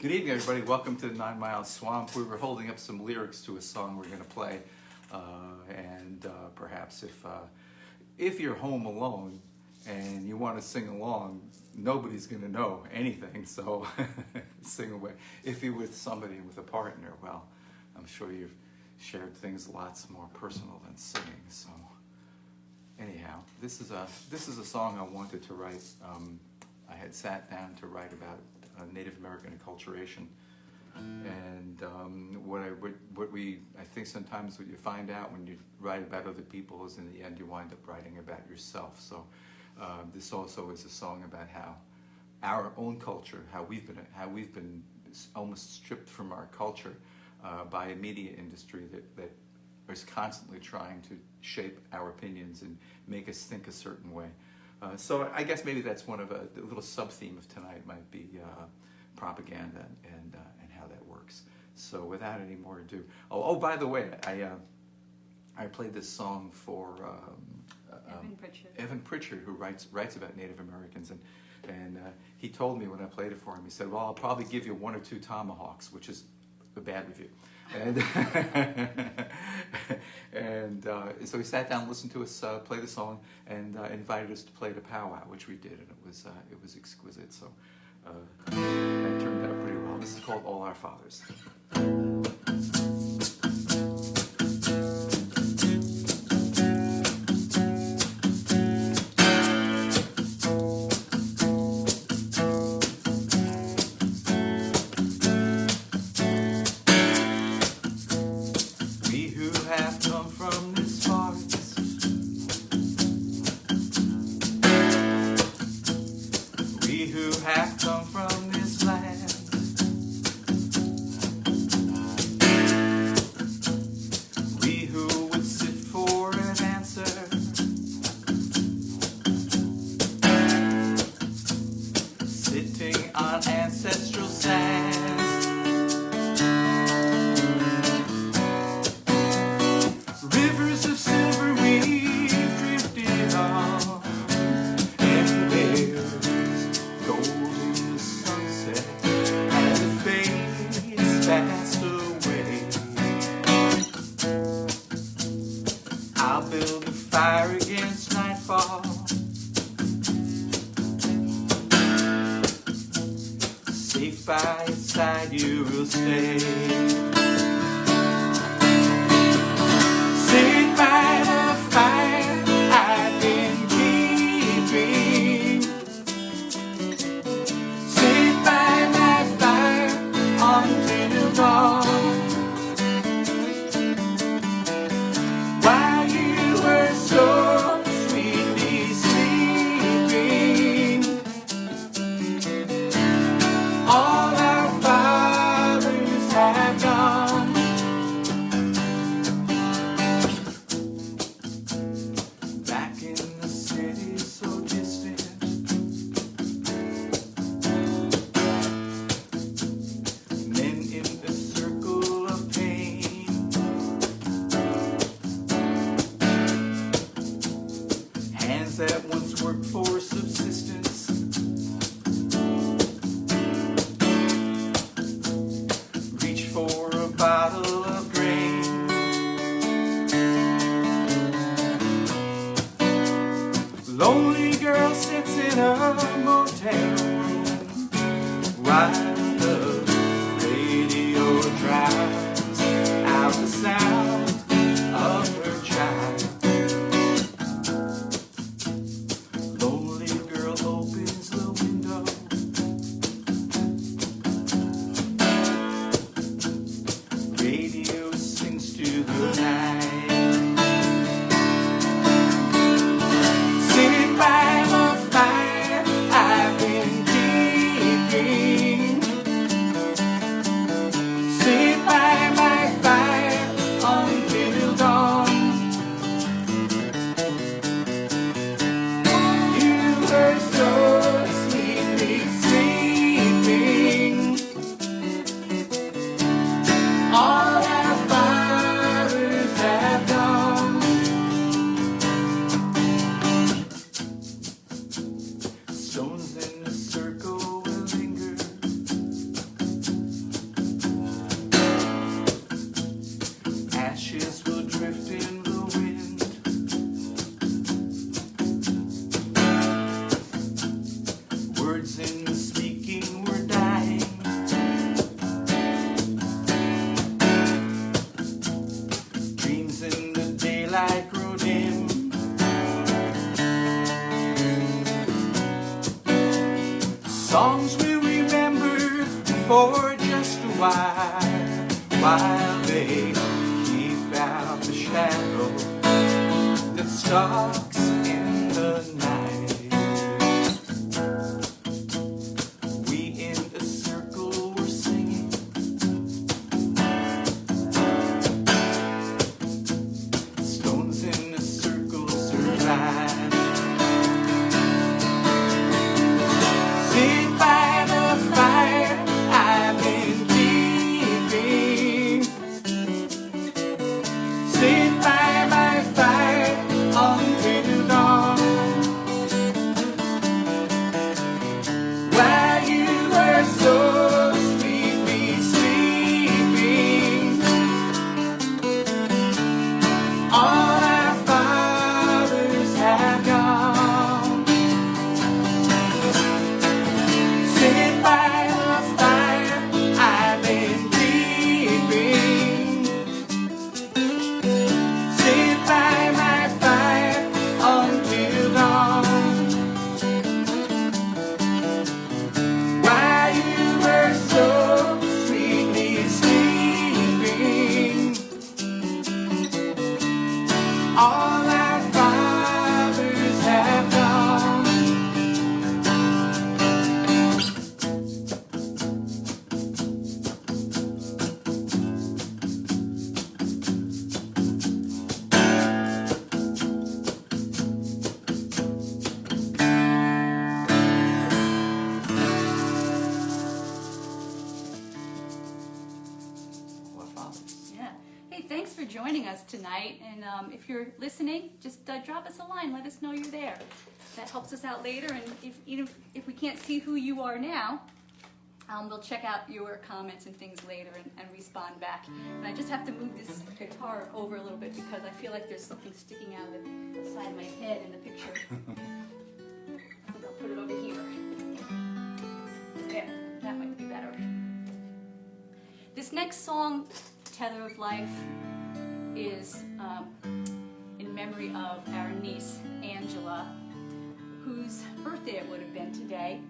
Good evening, everybody. Welcome to the 9 Mile Swamp. We were holding up some lyrics to a song we're going to play, and perhaps if you're home alone and you want to sing along, nobody's going to know anything, so sing away. If you're with somebody, with a partner, well, I'm sure you've shared things lots more personal than singing. So anyhow, this is a song I wanted to write. I had sat down to write about Native American acculturation, and I think sometimes what you find out when you write about other people is in the end you wind up writing about yourself. So this also is a song about how our own culture, how we've been almost stripped from our culture by a media industry that is constantly trying to shape our opinions and make us think a certain way. So I guess maybe that's one of the little sub-theme of tonight might be propaganda and how that works. So without any more ado, by the way, I played this song for Evan Pritchard, who writes about Native Americans, and he told me when I played it for him, he said, "Well, I'll probably give you 1 or 2 tomahawks," which is a bad review. And so he sat down, listened to us play the song, and invited us to play the powwow, which we did, and it was exquisite. So that turned out pretty well. This is called "All Our Fathers." Have come from this land. We who would sit for an answer. Sitting on ancestral sands. Rivers of silver we've drifted on. Passed away. I'll build a fire against nightfall. Safe by its side you will stay. Sit by the fire I've been keeping. Sit by my fire until dawn. While you were so sweetly sleeping, all our fathers have gone. Back in the city so distant, men in a circle of pain, hands that once worked for subsistence, reach for a bottle of grain. Lonely girl sits in a motel room while the radio drives out the sound of her child. Lonely girl opens the window. Radio sings to the night. Sit by the fire I've been keeping. words in the speaking were dying. Dreams in the daylight grew dim. Songs we remember for just a while they keep out the shadow that stalks in the night. We in a circle were singing, stones in a circle survive. Sit by the fire I've been keeping. Sit by my fire until dawn. While you were so sweetly sleeping, all our fathers have gone. Sit by the fire I've been keeping. Sit by my fire until dawn. While you were so sweetly sleeping, all our fathers have gone. Our fathers. Yeah. Hey, thanks for joining us tonight. And if you're listening, just drop us a line. Let us know you're there. That helps us out later. And even if we can't see who you are now, we'll check out your comments and things later and respond back. And I just have to move this guitar over a little bit because I feel like there's something sticking out of the side of my head in the picture. I'll put it over here. There, that might be better. This next song, Tether of Life, is in memory of our niece, Angela, whose birthday it would have been today.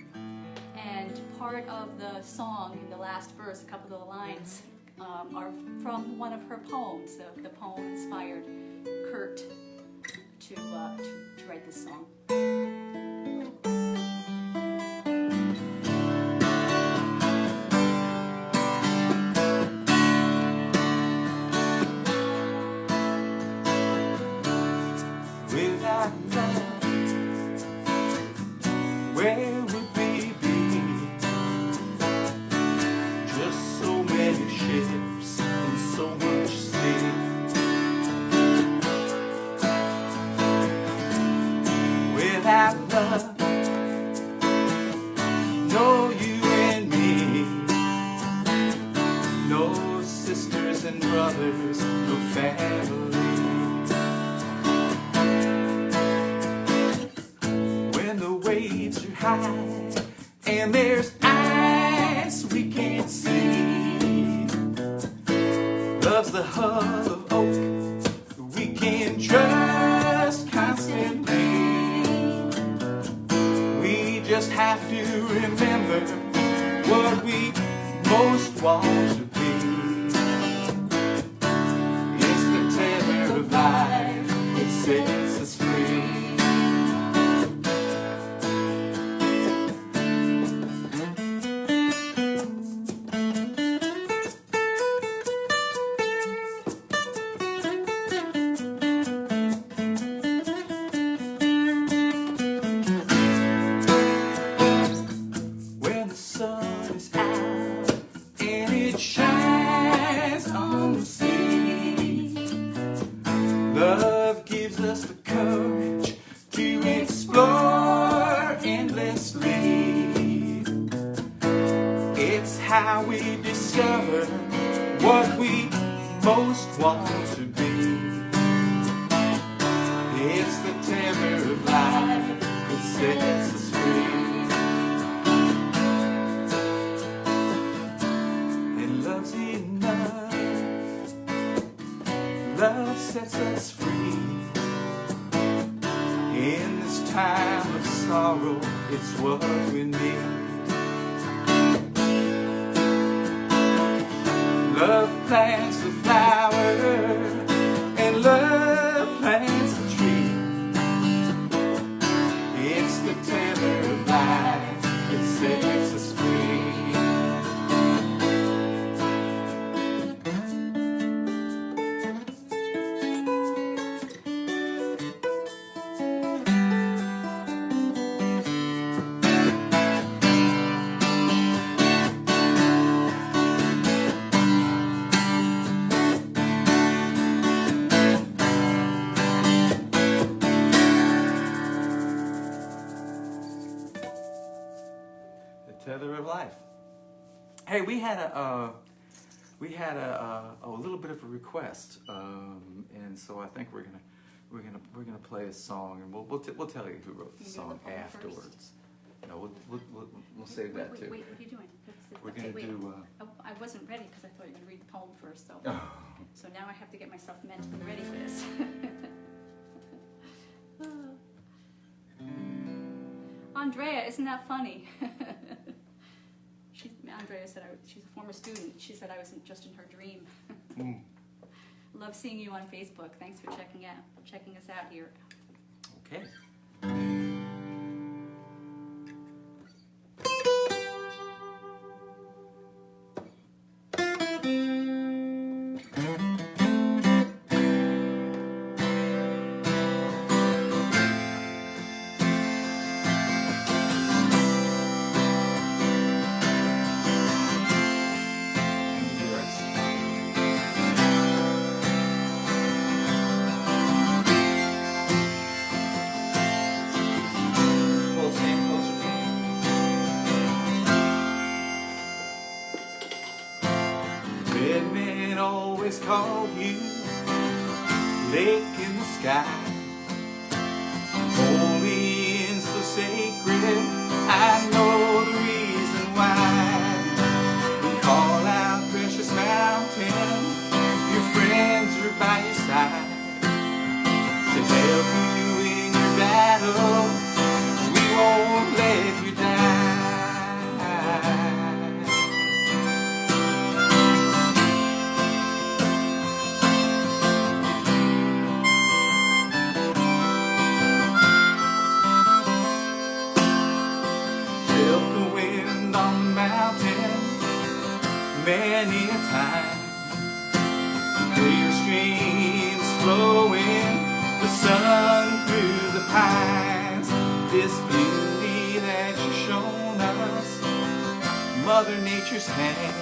And part of the song, in the last verse, a couple of the lines, are from one of her poems. The poem inspired Kurt to write this song. Without love, where would we be? Just so many ships and so much sea. Without love, no you and me, no sisters and brothers, no family. Waves are high and there's ice we can't see. Love's the hull of oak we can trust constantly. We just have to remember what we most want to be. It's the tether of life that sets us free. Love gives us the courage to explore endlessly. It's how we discover what we most want to be. It's the tether of life that sets us free. sets us free. In this time of sorrow, it's what we need. Love plants the flower, and love plants the tree. It's the tether of life that sets us free. Tether of Life. Hey, we had a little bit of a request, and so I think we're gonna play a song, and we'll tell you who wrote the song afterwards. No, we'll save that too. Wait, what are you doing? We're gonna do. I wasn't ready because I thought you were gonna read the poem first, so Oh. so now I have to get myself mentally ready for this. Andrea, isn't that funny? Andrea said she's a former student. She said I was just in her dream. Love seeing you on Facebook. Thanks for checking us out here. Okay. Always call you lake in the sky, holy and so sacred. I know the reason why. We call out precious mountain, your friends are by your side to help you in your battle. We won't let you die. Many a time, clear streams flowing, the sun through the pines. This beauty that you've shown us, Mother Nature's hand.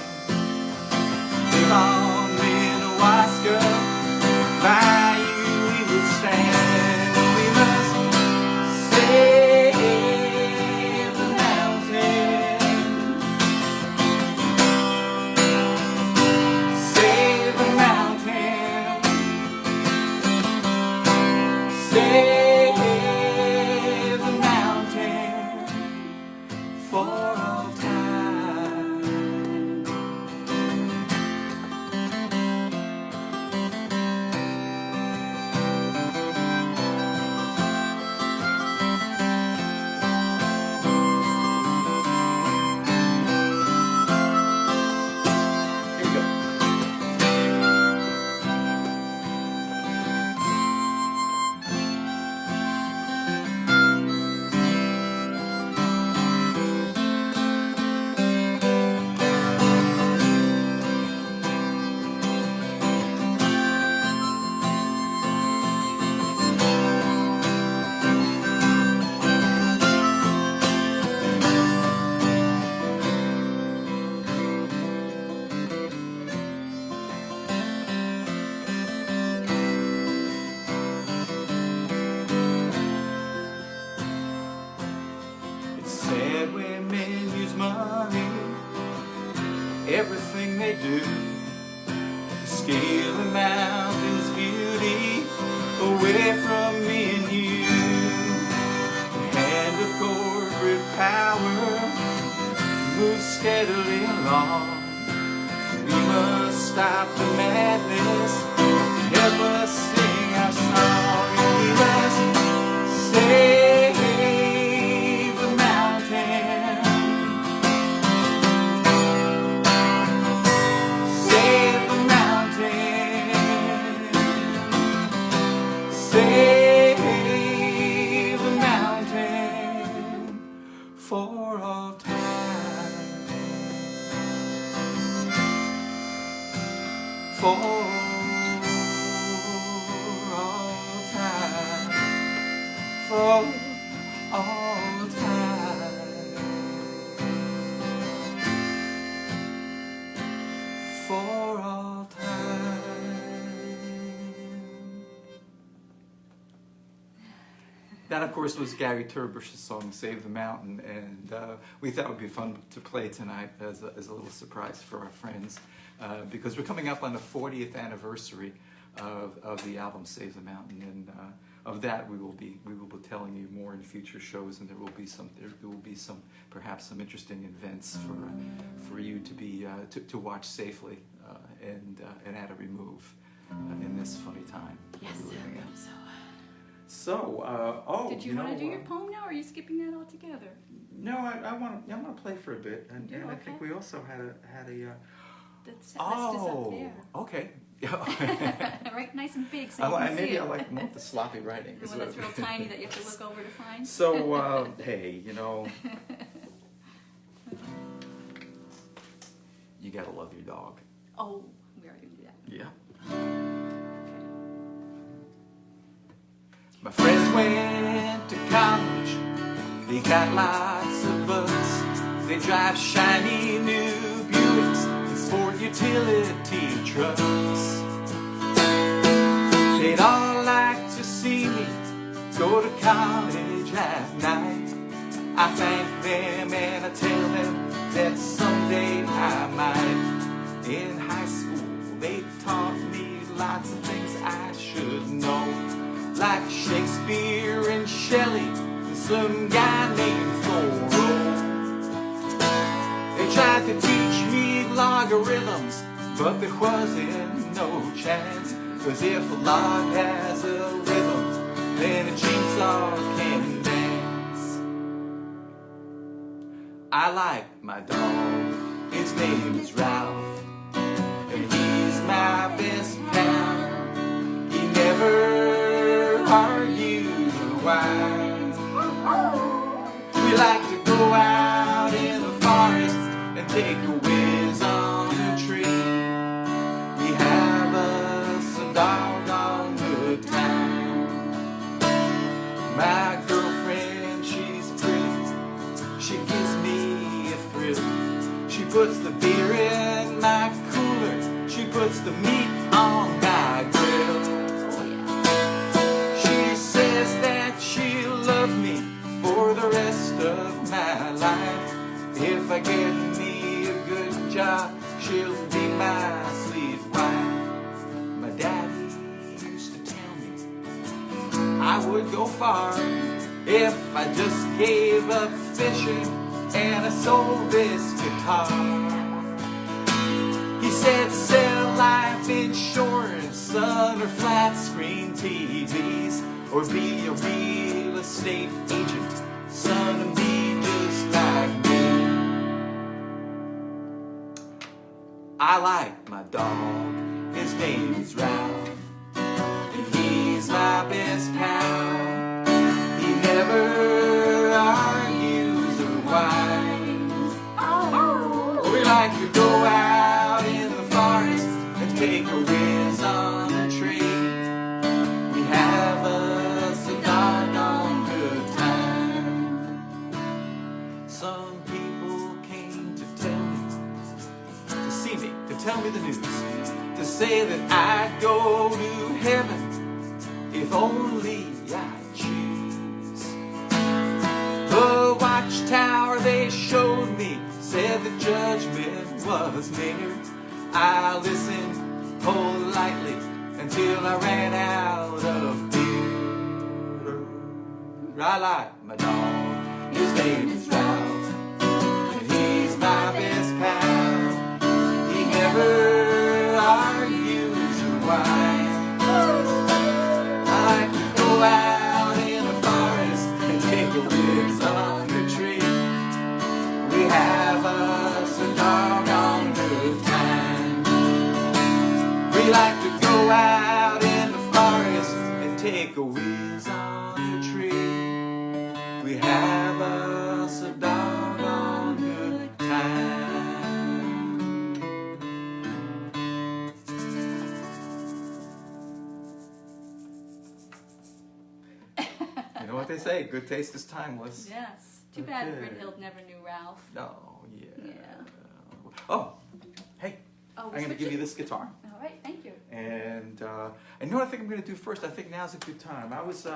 Live on Minnewaska, by you we will stand. We must save the mountain. Save the mountain for all time. Here we go. Sad when men use money, everything they do, to scale the mountain's beauty away from me and you. The hand of corporate power moves steadily along. We must stop the madness, help us sing our song, and we must save the mountain. Save the mountain. Save the mountain for all time. For all time. For all time. For all time. That, of course, was Gary Terbush's song, Save the Mountain, and we thought it would be fun to play tonight as a little surprise for our friends, because we're coming up on the 40th anniversary of the album Save the Mountain, and of that we will be telling you more in future shows, and there will be some perhaps some interesting events for you to be to watch safely and how to remove in this funny time. Yes. So, did you want to do your poem now, or are you skipping that altogether? No, I want to play for a bit, and I Okay. think we also had a The set list is up there. Okay. Right, nice and big, so you can see Maybe it. I like more the sloppy writing. The one that's real tiny that you have to look over to find. So, hey, you gotta love your dog. Oh, we already did that. Yeah. Okay. My friends went to college. They got lots of buzz. They drive shiny new Buicks and sport utility trucks. They'd all like to see me go to college at night. I thank them and I tell them that someday I might. In high school, they taught me lots of things I should know, like Shakespeare and Shelley and some guy named Thoreau. They tried to teach me logarithms, but there wasn't no chance. 'Cause if a log has a rhythm, then a chainsaw can dance. I like my dog, his name is Ralph, and he's my best pal. He never argues or whines. We like to go out in the forest and take a whiz on a tree. We have us a doggone good time. My girlfriend, she's pretty. She gives me a thrill. She puts the beer in my cooler. She puts the meat on my grill. She says that she'll love me for the rest of my life. If I get me a good job, she'll be my sweet wife. My daddy used to tell me I would go far if I just gave up fishing and I sold this guitar. He said sell life insurance, son, or flat screen TVs, or be a real estate agent, son, and be just like me. I like my dog, his name is Ralph, and he's my best pal. He never argues or whines. We like to go out in the forest and take a whiz on a tree. We have us a doggone good time. Some people came to tell me, to see me, to tell me the news, to say that I'd go to heaven if only I choose. The watchtower they showed me said the judgment was near. I listened politely until I ran out of beer. I like my dog, his name is Ralph, and he's my best pal. He never argues or whines. have us a doggone good time. We like to go out in the forest and take a whiz on a tree. We have us a doggone good time. You know what they say, good taste is timeless. Yes. Too bad Okay. Brynhild never knew Ralph. No, yeah. Yeah. Oh, hey, Oh, I'm going to give you this guitar. All right, thank you. And you know what I think I'm going to do first? I think now's a good time. I was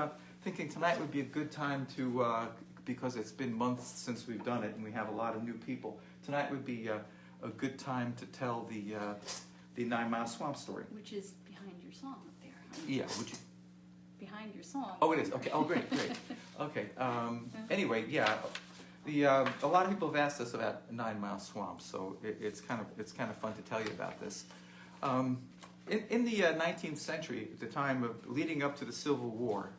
thinking tonight would be a good time to, because it's been months since we've done it and we have a lot of new people, tonight would be a good time to tell the 9 Mile Swamp story. Which is behind your song up there. Huh? Yeah, would you? Behind your song. Oh, it is. Okay. Oh, great, great. Okay. Anyway, yeah. A lot of people have asked us about 9 Mile Swamp, so it's kind of fun to tell you about this. In the 19th century, at the time of leading up to the Civil War,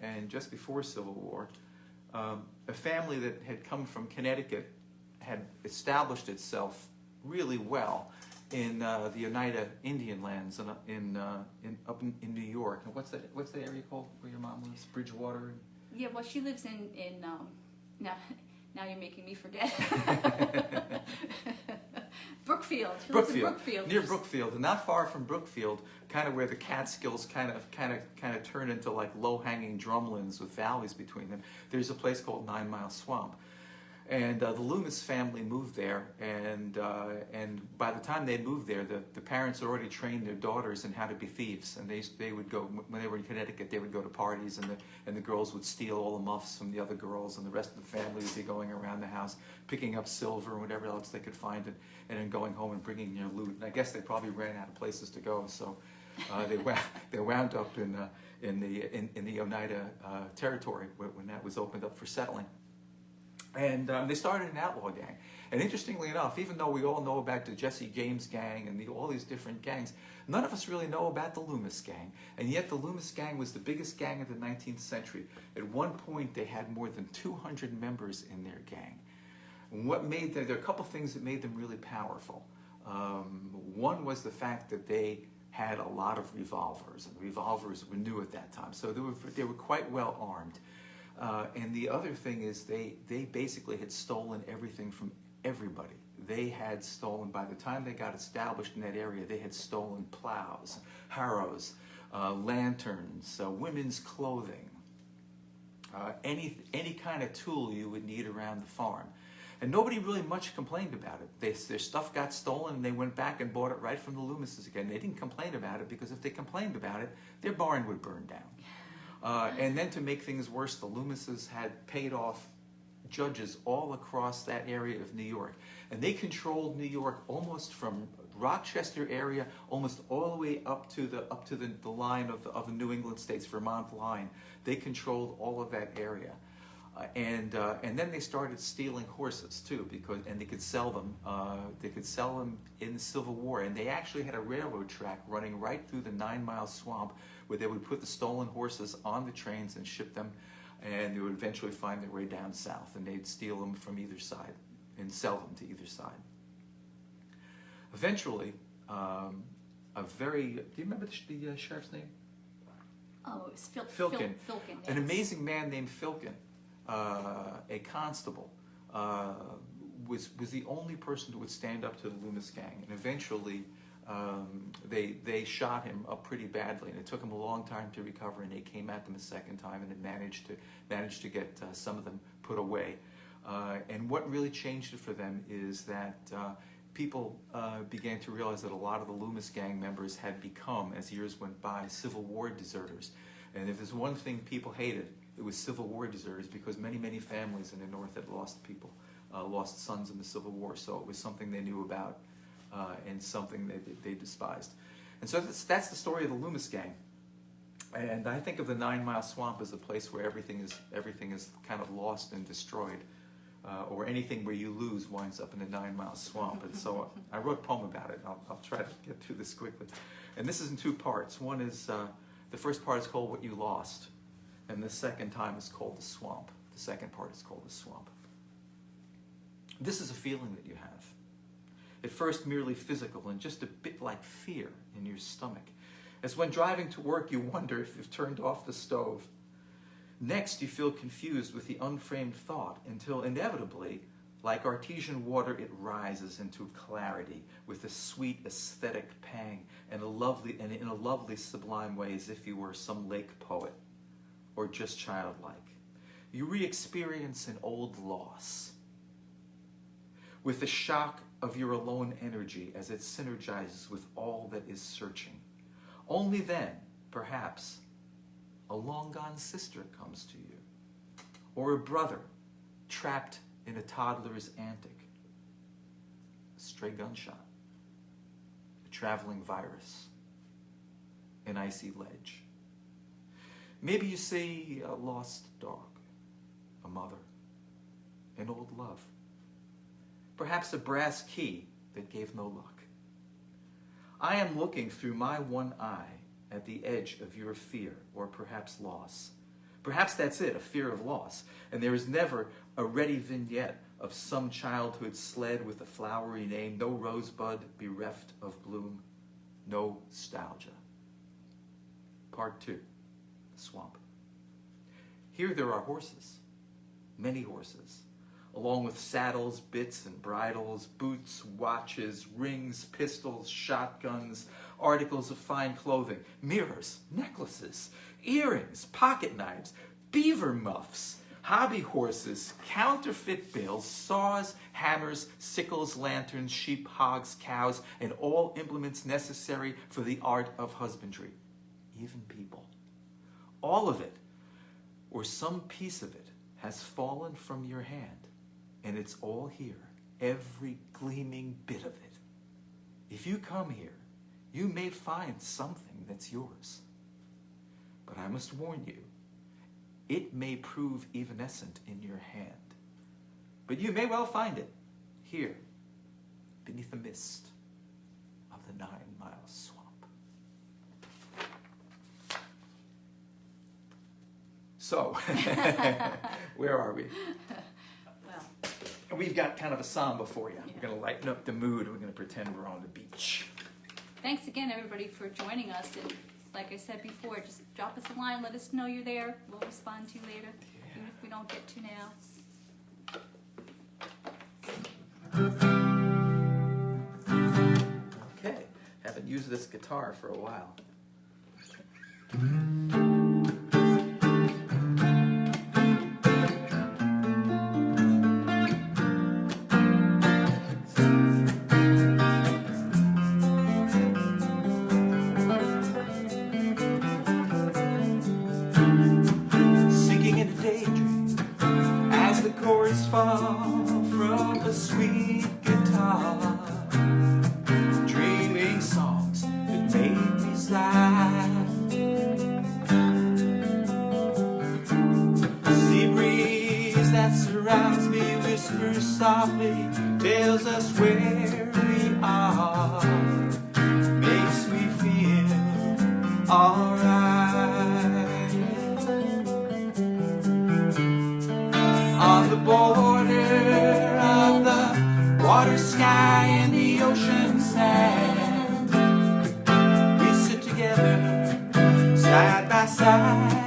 and just before Civil War, a family that had come from Connecticut had established itself really well in the Oneida Indian lands up in New York. And what's the area called where your mom lives? Bridgewater. Yeah, well, she lives in now you're making me forget. Brookfield. She lives in Brookfield. Near Brookfield, and not far from Brookfield, kind of where the Catskills kind of turn into like low-hanging drumlins with valleys between them. There's a place called 9 Mile Swamp, and the Loomis family moved there, and by the time they moved there, the parents had already trained their daughters in how to be thieves, and they would go when they were in Connecticut. They would go to parties, and the girls would steal all the muffs from the other girls, and the rest of the family would be going around the house picking up silver and whatever else they could find, and then going home and bringing their loot. And I guess they probably ran out of places to go, so they wound up in the Oneida territory when that was opened up for settling. And they started an outlaw gang. And interestingly enough, even though we all know about the Jesse James gang and all these different gangs, none of us really know about the Loomis gang. And yet the Loomis gang was the biggest gang of the 19th century. At one point, they had more than 200 members in their gang. And there are a couple things that made them really powerful. One was the fact that they had a lot of revolvers, and revolvers were new at that time. So they were quite well armed. And the other thing is they basically had stolen everything from everybody. They had stolen, by the time they got established in that area, they had stolen plows, harrows, lanterns, women's clothing, any kind of tool you would need around the farm. And nobody really much complained about it. Their stuff got stolen, and they went back and bought it right from the Loomises again. They didn't complain about it, because if they complained about it, their barn would burn down. And then to make things worse, the Loomises had paid off judges all across that area of New York. And they controlled New York almost from Rochester area, almost all the way up to the line of the New England states, Vermont line. They controlled all of that area. And then they started stealing horses too, and they could sell them. They could sell them in the Civil War, and they actually had a railroad track running right through the 9 Mile Swamp, where they would put the stolen horses on the trains and ship them, and they would eventually find their way down south, and they'd steal them from either side and sell them to either side. Eventually, do you remember the sheriff's name? Oh, it was Filkin. Filkin, yes. An amazing man named Filkin, a constable, was the only person who would stand up to the Loomis gang. And eventually, they shot him up pretty badly, and it took him a long time to recover. And they came at them a second time, and had managed to get some of them put away. And what really changed it for them is that people began to realize that a lot of the Loomis gang members had become, as years went by, Civil War deserters. And if there's one thing people hated, it was Civil War deserters, because many, many families in the North had lost people, lost sons in the Civil War. So it was something they knew about, and something they despised. And so that's the story of the Loomis gang. And I think of the 9 Mile Swamp as a place where everything is kind of lost and destroyed. Or anything where you lose winds up in the 9 Mile Swamp. And so I wrote a poem about it. I'll try to get through this quickly. And this is in two parts. One is, the first part is called What You Lost. And the second time is called The Swamp. The second part is called The Swamp. This is a feeling that you have. At first merely physical and just a bit like fear in your stomach. As when driving to work you wonder if you've turned off the stove. Next you feel confused with the unframed thought until inevitably, like artesian water, it rises into clarity with a sweet aesthetic pang and in a lovely sublime way, as if you were some lake poet or just childlike. You re-experience an old loss with the shock of your alone energy as it synergizes with all that is searching. Only then, perhaps, a long-gone sister comes to you, or a brother trapped in a toddler's antic, a stray gunshot, a traveling virus, an icy ledge. Maybe you see a lost dog, a mother, an old love, perhaps a brass key that gave no luck. I am looking through my one eye at the edge of your fear, or perhaps loss. Perhaps that's it, a fear of loss. And there is never a ready vignette of some childhood sled with a flowery name, no rosebud bereft of bloom, no nostalgia. Part 2, the swamp. Here there are horses, many horses, along with saddles, bits and bridles, boots, watches, rings, pistols, shotguns, articles of fine clothing, mirrors, necklaces, earrings, pocket knives, beaver muffs, hobby horses, counterfeit bills, saws, hammers, sickles, lanterns, sheep, hogs, cows, and all implements necessary for the art of husbandry, even people. All of it, or some piece of it, has fallen from your hand. And it's all here, every gleaming bit of it. If you come here, you may find something that's yours. But I must warn you, it may prove evanescent in your hand. But you may well find it here, beneath the mist of the 9 Mile Swamp. So, where are we? We've got kind of a samba for you. Yeah. We're going to lighten up the mood. We're going to pretend we're on the beach. Thanks again, everybody, for joining us. And like I said before, just drop us a line. Let us know you're there. We'll respond to you later, even if we don't get to now. Okay. Haven't used this guitar for a while. Softly tells us where we are, makes me feel alright. On the border of the water, sky, and the ocean sand, we sit together side by side.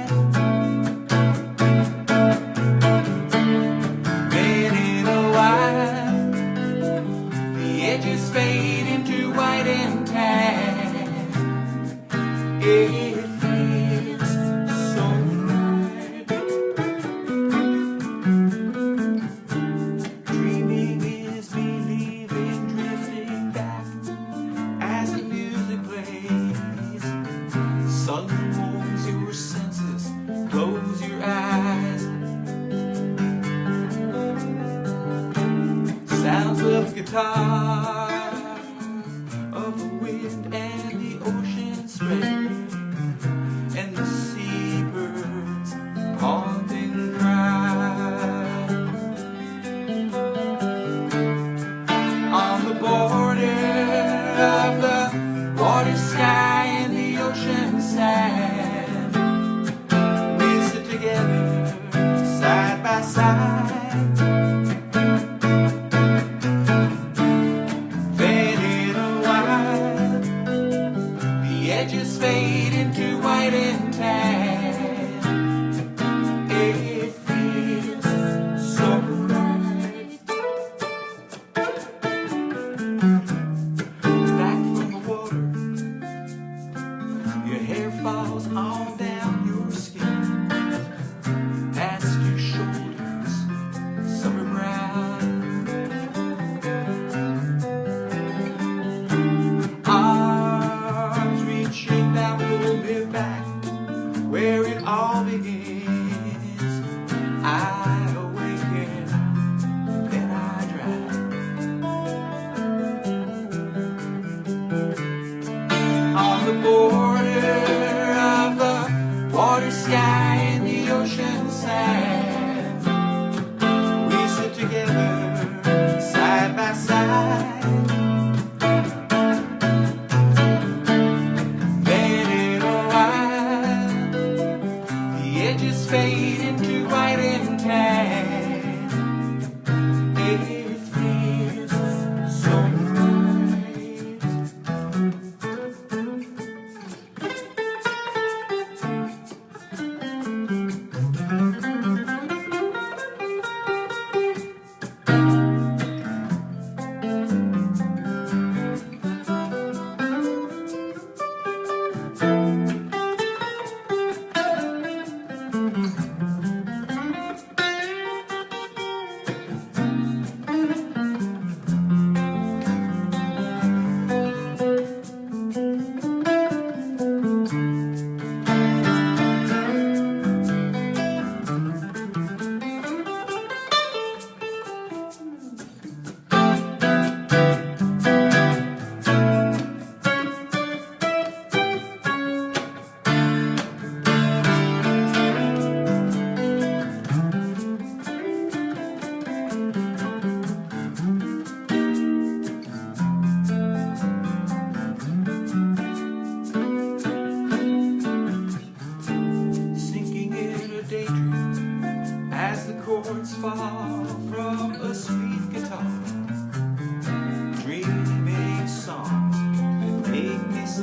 Fade into white and tan. It feels so right. Dreaming is believing, drifting back as the music plays. Sun warms your senses, close your eyes. Sounds of guitar, of the wind and the ocean spray, and the seabirds pond and cry. On the border of the water, sky, and the ocean sand, we sit together side by side.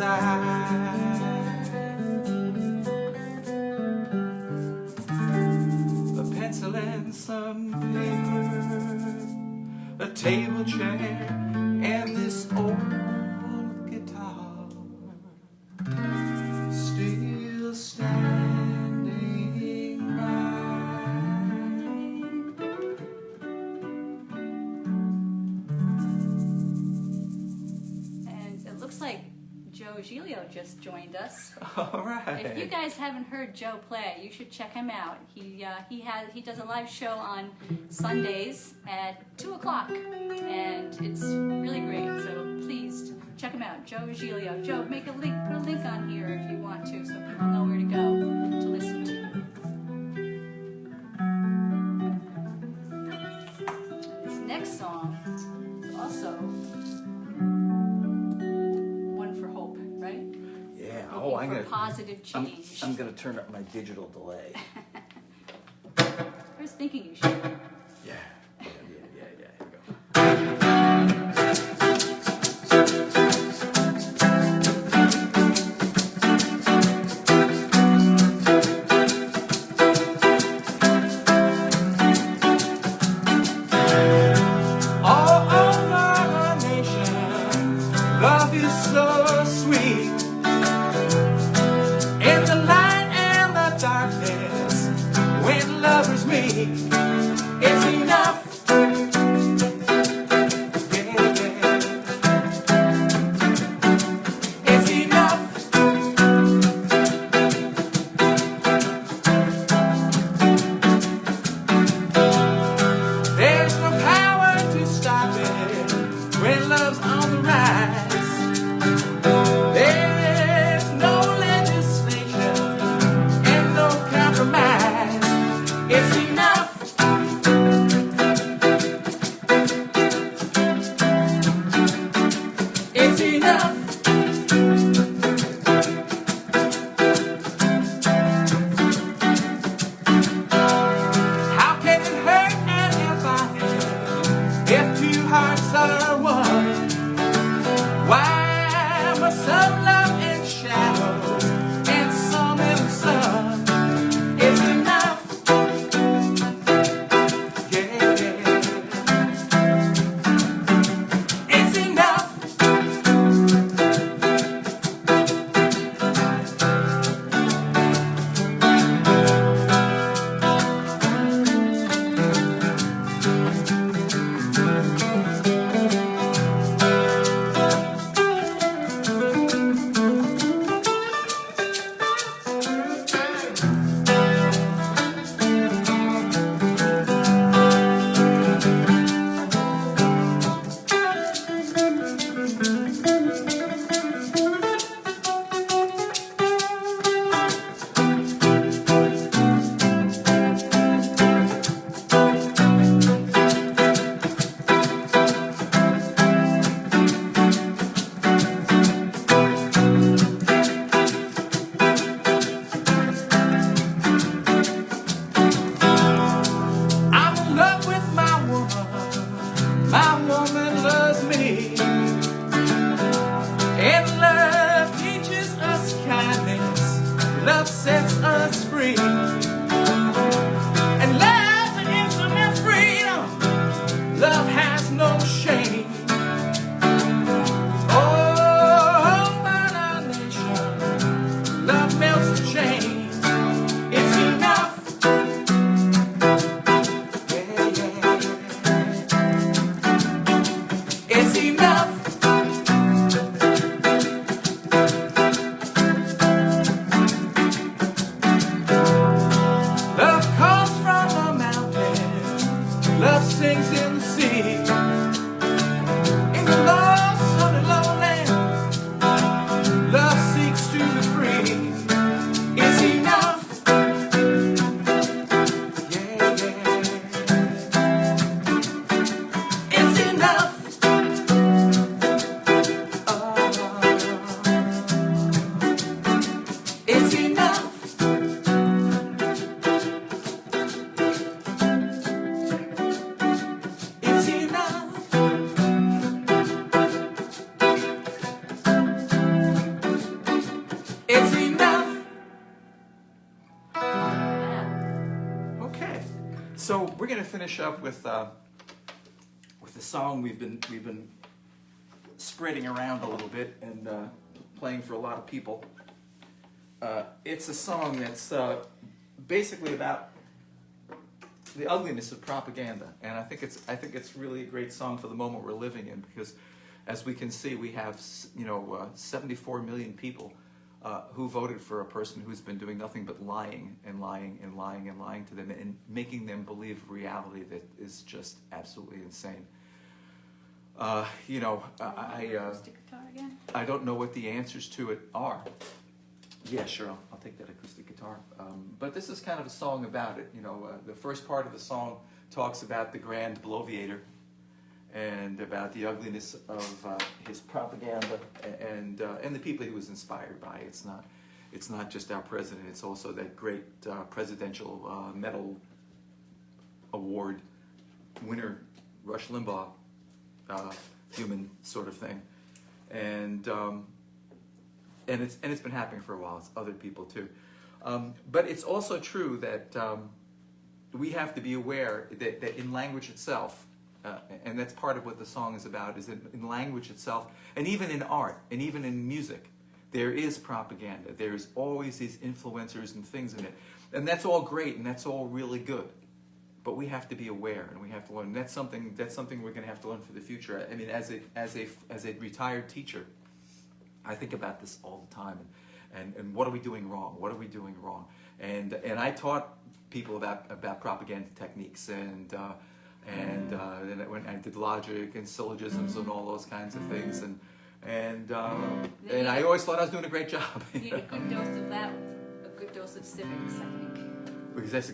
inside. A pencil and some paper, a table chair, and this old guitar, still standing by. And it looks like Joe Giglio just joined us. All right. If you guys haven't heard Joe play, you should check him out. He does a live show on Sundays at 2 o'clock, and it's really great. So please check him out, Joe Giglio. Joe, put a link on here if you want to, so people know where to go to listen to. This next song is also one for hope, right? Yeah. Looking for positive change. I'm gonna turn up my digital delay. I was thinking you should. Yeah. Here we go. All over the nation, love is so sweet. In the light and the darkness, when lovers meet, it's enough. Yeah, yeah. It's enough. There's no power to stop it when love's on the rise. There's no legislation and no compromise. It's enough. It's enough. How can it hurt anybody if two hearts are one? Why must some love in shadow and some in the sun? It's enough. Yeah, yeah. It's enough. I'm in love with my woman. My woman loves me. And love teaches us kindness. Love sets us free. And love's an infinite freedom. Love has no shame. Oh, but our nation, love melts the chains. It's enough. Yeah, yeah. It's enough. Love calls from the mountains. Love sings in the sea. In the lost, sunny lowland, love seeks to be free. It's enough. Yeah, yeah. It's enough. we're going to finish up with the song we've been spreading around a little bit and playing for a lot of people. It's a song that's basically about the ugliness of propaganda, and I think it's really a great song for the moment we're living in, because as we can see, we have 74 million people who voted for a person who's been doing nothing but lying and lying and lying and lying to them and making them believe a reality that is just absolutely insane. Acoustic guitar again? I don't know what the answers to it are. Yeah, sure, I'll take that acoustic guitar. But this is kind of a song about it. The first part of the song talks about the Grand Bloviator and about the ugliness of his propaganda and the people he was inspired by. It's not just our president. It's also that great presidential medal award winner, Rush Limbaugh, human sort of thing, and it's been happening for a while. It's other people too, but it's also true that we have to be aware that in language itself. And that's part of what the song is about, is that in language itself, and even in art, and even in music, there is propaganda. There's always these influencers and things in it. And that's all great, and that's all really good. But we have to be aware, and we have to learn. And that's something we're going to have to learn for the future. I mean, as a retired teacher, I think about this all the time. And what are we doing wrong? What are we doing wrong? And I taught people about propaganda techniques and when I did logic and syllogisms and all those kinds of things, and I always thought I was doing a great job. You need a good dose of that, a good dose of civics, I think.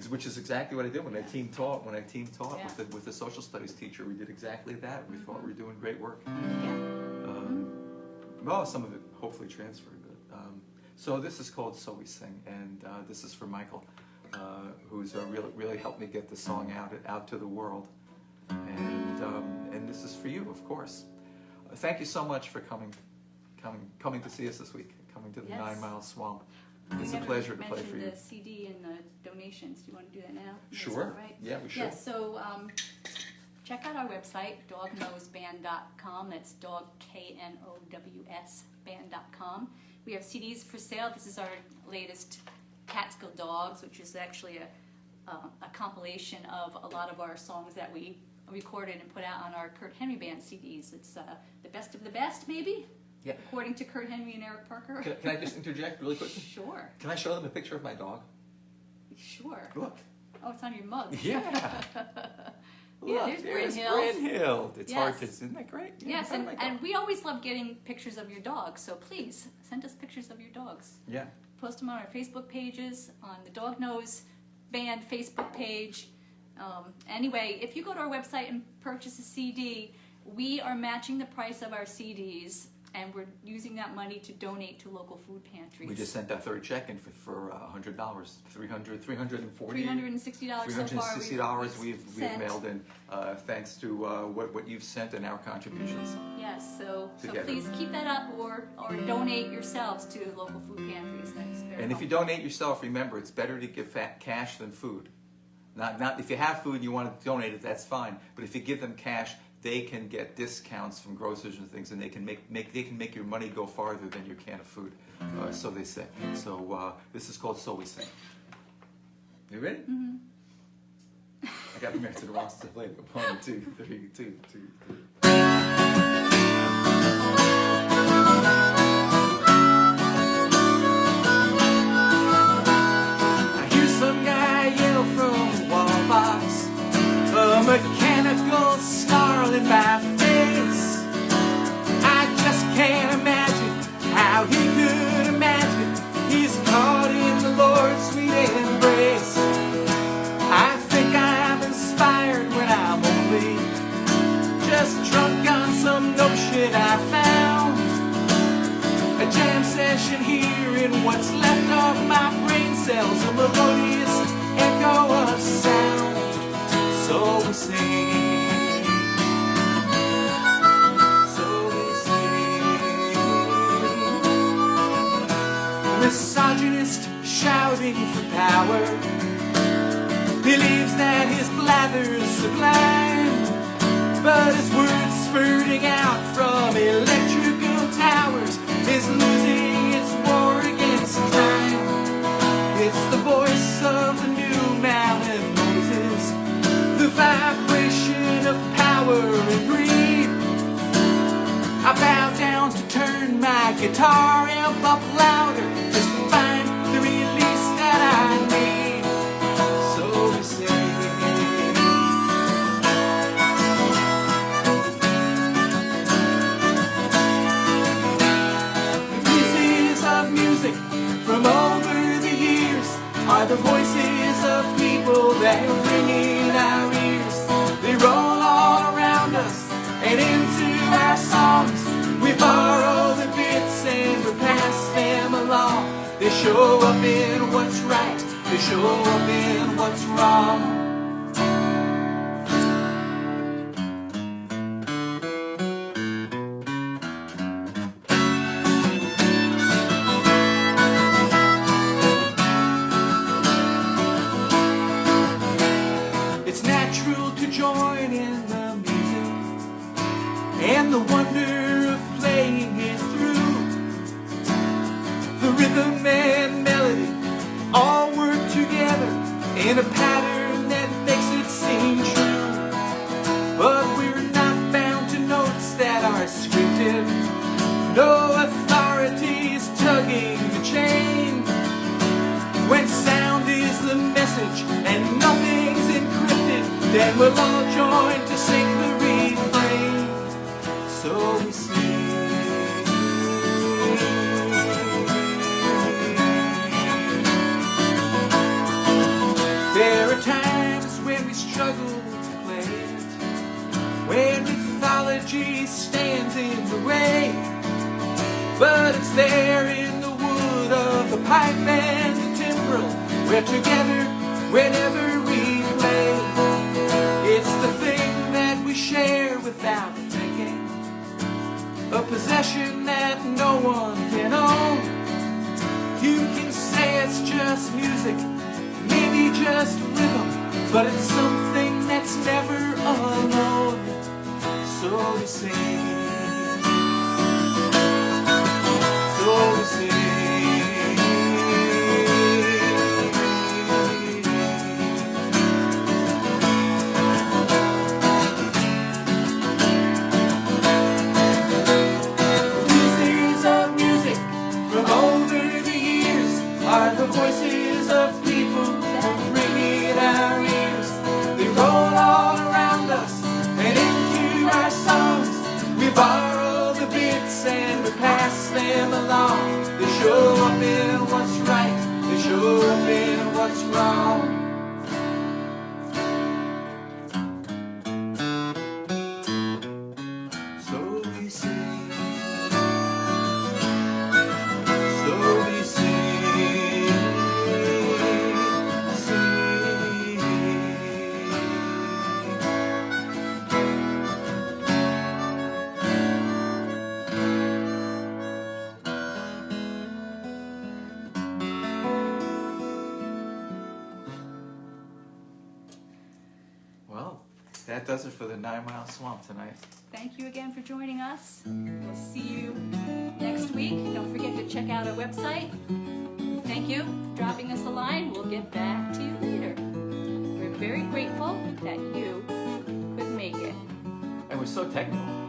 Which is exactly what I did when I team taught. Yeah. with the social studies teacher, we did exactly that. We thought we were doing great work. Yeah. Well, some of it hopefully transferred. But, so this is called "So We Sing," and this is for Michael, who's really helped me get the song out to the world. And this is for you, of course. Thank you so much for coming to see us this week, coming to the Yes. 9 Mile Swamp. We It's a never pleasure to play for you. mentioned the CD and the donations. Do you want to do that now? Sure. That's all right. Yeah, we should. Yeah, so check out our website, dognoseband.com. That's dog, Knows band.com. We have CDs for sale. This is our latest Catskill Dogs, which is actually a compilation of a lot of our songs that we recorded and put out on our Kurt Henry Band CDs. It's the best of the best, maybe? Yeah. According to Kurt Henry and Eric Parker. Can I just interject really quickly? Sure. Can I show them a picture of my dog? Sure. Look. Oh, it's on your mug. Yeah. Yeah, Look, there's Brynhild. Brynhild. It's Yes. hard to, isn't that great? Yeah, Yes, oh my God. and we always love getting pictures of your dogs, so please send us pictures of your dogs. Yeah. Post them on our Facebook pages, on the Dog Knows Band Facebook page. Anyway, if you go to our website and purchase a CD, we are matching the price of our CDs, and we're using that money to donate to local food pantries. We just sent our third check in for $100, $340. $360 so far. $360 we've sent. mailed in, thanks to what you've sent and our contributions. Yes, so Together. please keep that up or donate yourselves to local food pantries. That's very And if you helpful. donate yourself, remember it's better to give cash than food. Not if you have food and you want to donate it, that's fine. But if you give them cash, they can get discounts from grocers and things, and they can make your money go farther than your can of food. So they say. So this is called "So We Sing." You ready? Mm-hmm. I got to remember to the roster to play. 1, 2, 3, 2, 2, 3. I hear some guy yell from the wall box, a mechanical snarl in my face. I just can't imagine how he could imagine he's caught in the Lord's sweet embrace. I think I'm inspired when I'm only just drunk on some notion I found. A jam session here in what's left of my brain cells, a melodious echo of sound. So we sing, so we sing. Misogynist shouting for power believes that his blood lather sublime, but his words spurting out from electrical towers is losing its war against time. It's the voice of the new mountain Moses, the vibration of power and greed. I bow down to turn my guitar amp up louder just to find the release that I need. So we sing. The pieces of music from over the years are the voices of people that are ringing our ears. They roll all around us and into our songs. We borrow the bits and we pass them along. They show up in what's right, they show up in what's wrong. It's natural to join in the music and the wonder of playing it through. The rhythm and melody all work together in a pattern that makes it seem true. But we're not bound to notes that are scripted. No authority is tugging the chain. When sound is the message and nothing's encrypted, then we'll all join to sing the refrain. So we sing. There are times when we struggle to play it, when mythology stands in the way, but it's there in the wood of the pipe and the timbrel. We're together whenever we play. It's the thing that we share without thinking, a possession that no one can own. You can say it's just music, maybe just rhythm, but it's something that's never alone. So we sing. So we sing. Pieces of music from over the years are the voices of people that ring in our ears. They roll all around us and into our songs. We borrow the bits and we pass them along. They show up in what's right, they show up in what's wrong. So we sing. So we sing. Sing. Well, that does it for the 9 Mile Swamp tonight. Thank you again for joining us. We'll see you next week. Don't forget to check out our website. Thank you for dropping us a line. We'll get back to you later. We're very grateful that you could make it. And we're so technical.